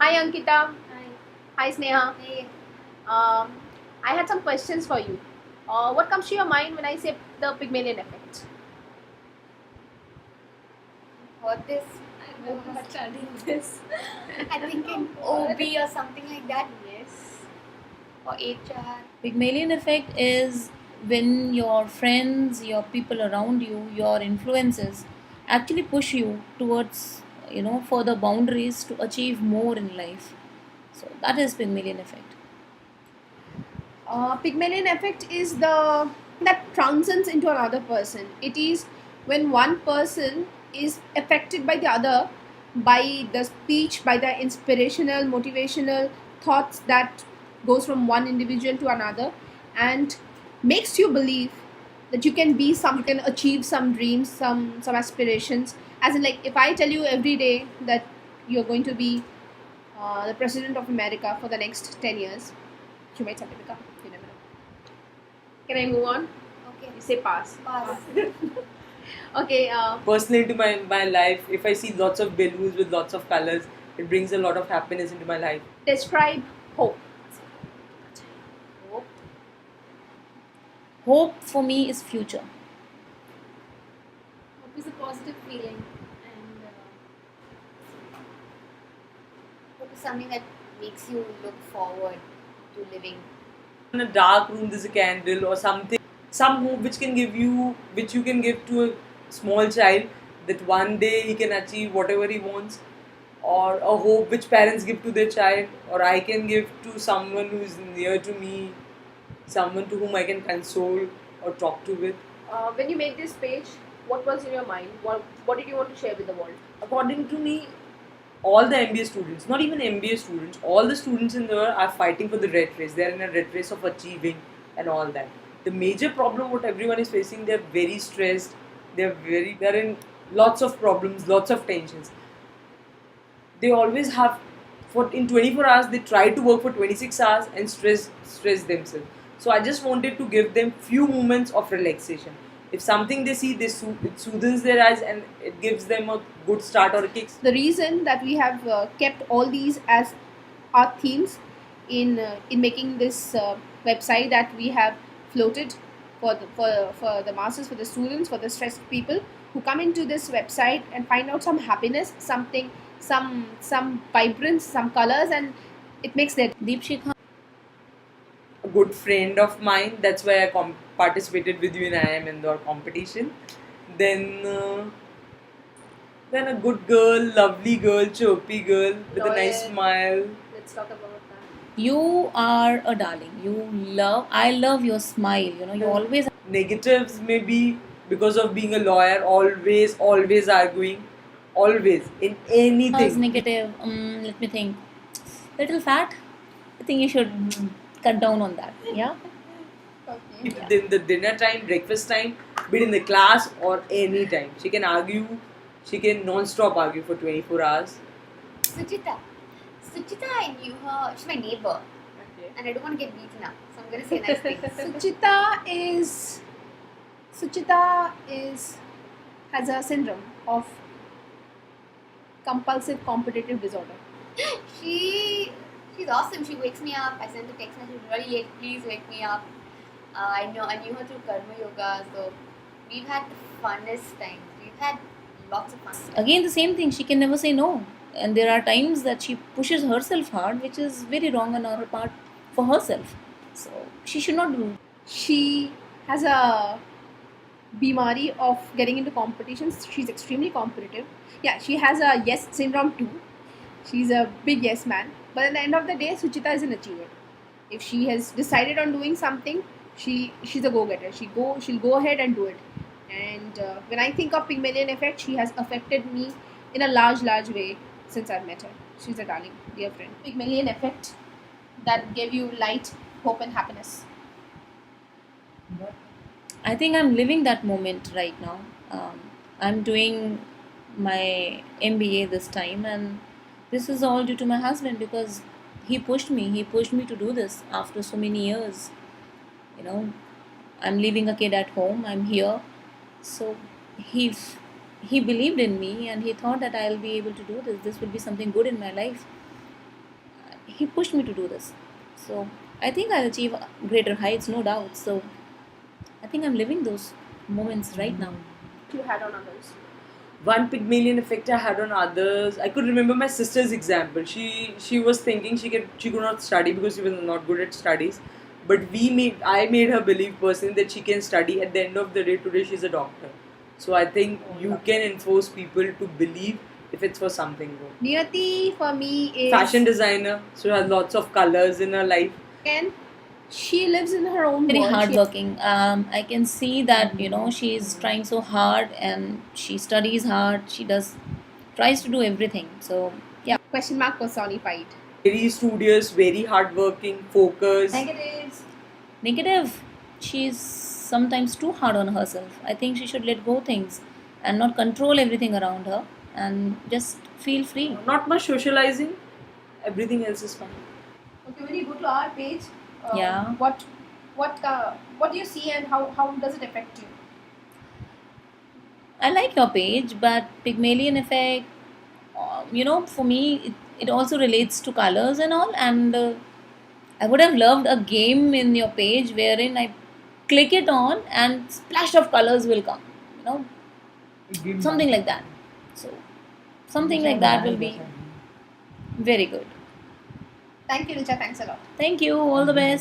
Hi Ankita. Hi. Hi Sneha. Hey. I had some questions for you. What comes to your mind when I say the Pygmalion effect? Heard this? I remember studying this. I think in OB or something like that. Yes. Or HR. Pygmalion effect is when your friends, your people around you, your influences actually push you towards further boundaries to achieve more in life. So that is Pygmalion effect. Pygmalion effect is the that transcends into another person. It is when one person is affected by the other, by the speech, by the inspirational, motivational thoughts that goes from one individual to another, and makes you believe that you can be some, you can achieve some dreams, some aspirations. As in, like if I tell you every day that you're going to be the president of America for the next 10 years, you might suddenly become. You never know. Can I move on? Okay. You say pass. Pass. Okay. Personally, into my life, if I see lots of balloons with lots of colors, it brings a lot of happiness into my life. Describe hope. Hope. Hope for me is future. Hope is a positive feeling, and hope is something that makes you look forward to living. In a dark room, there's a candle or something, some hope which you can give to a small child that one day he can achieve whatever he wants, or a hope which parents give to their child, or I can give to someone who is near to me, someone to whom I can console or talk to with. When you made this page, what was in your mind? What did you want to share with the world? According to me, all the MBA students, not even MBA students, all the students in the world are fighting for the red race. They are in a red race of achieving and all that. The major problem what everyone is facing, they're very stressed. They're in lots of problems, lots of tensions. They always have, for in 24 hours they try to work for 26 hours and stress themselves. So I just wanted to give them few moments of relaxation. If something they see, it soothes their eyes and it gives them a good start or a kick. The reason that we have kept all these as our themes in making this website that we have floated for the masses, for the students, for the stressed people who come into this website and find out some happiness, something, some vibrance, some colors, and it makes their Deepshikha, a good friend of mine. That's why I participated with you in IIM Indore competition. Then, then a good girl, lovely girl, chirpy girl with a nice Loyal. smile. Let's talk about that. you are a darling. I love your smile. You always Negatives maybe because of being a lawyer, always arguing, always in was anything. negative. Let me think. Little fat. I think you should cut down on that. Yeah. Okay. If in the dinner time, breakfast time, be it in the class or any time, she can argue. She can non-stop argue for 24 hours. Suchita. Suchita, I knew her. She's my neighbor, Okay. and I don't want to get beaten up, so I'm gonna say nice things. Suchita is has a syndrome of compulsive competitive disorder. She's awesome. She wakes me up. I sent a text message really late. Please wake me up. I knew her through Karma Yoga, so we've had the funnest times. We've had lots of fun. Again, the same thing. She can never say no. And there are times that she pushes herself hard, which is very wrong on her part for herself. So she should not do. She has a bimari of getting into competitions. She's extremely competitive. Yeah, she has a yes syndrome too. She's a big yes man. But at the end of the day, Suchita is an achiever. If she has decided on doing something, she's a go-getter. She'll go ahead and do it. And when I think of Pygmalion effect, she has affected me in a large way since I've met her. She's a darling, dear friend. Pygmalion effect that gave you light, hope, and happiness. I think I'm living that moment right now. I'm doing my MBA this time, and this is all due to my husband because he pushed me. He pushed me to do this after so many years. You know, I'm leaving a kid at home. I'm here, so he he believed in me, and he thought that I'll be able to do this. This will be something good in my life. he pushed me to do this. So I think I'll achieve greater heights, no doubt. So I think I'm living those moments right now. You had on others. One Pygmalion effect I had on others. I could remember my sister's example. She was thinking she could not study because she was not good at studies. But I made her believe personally that she can study. At the end of the day, today she's a doctor. So I think you can enforce people to believe if it's for something good. Niyati for me is Fashion designer, so has lots of colors in her life. and she lives in her own Very world. hardworking. I can see that she's trying so hard and she studies hard. She tries to do everything. So yeah. Question mark personified. Very studious, very hardworking, focused. Negatives. Negative. She's sometimes too hard on herself. I think she should let go things and not control everything around her and just feel free. Not much socializing. Everything else is fine. Okay, when you go to our page, Yeah. what do you see and how does it affect you? I like your page, but Pygmalion effect, for me, it also relates to colors and all. And I would have loved a game in your page wherein I click it on and splash of colors will come. Something like that. So, something like that will be very good. Thank you, Richa. Thanks a lot. Thank you. All the best.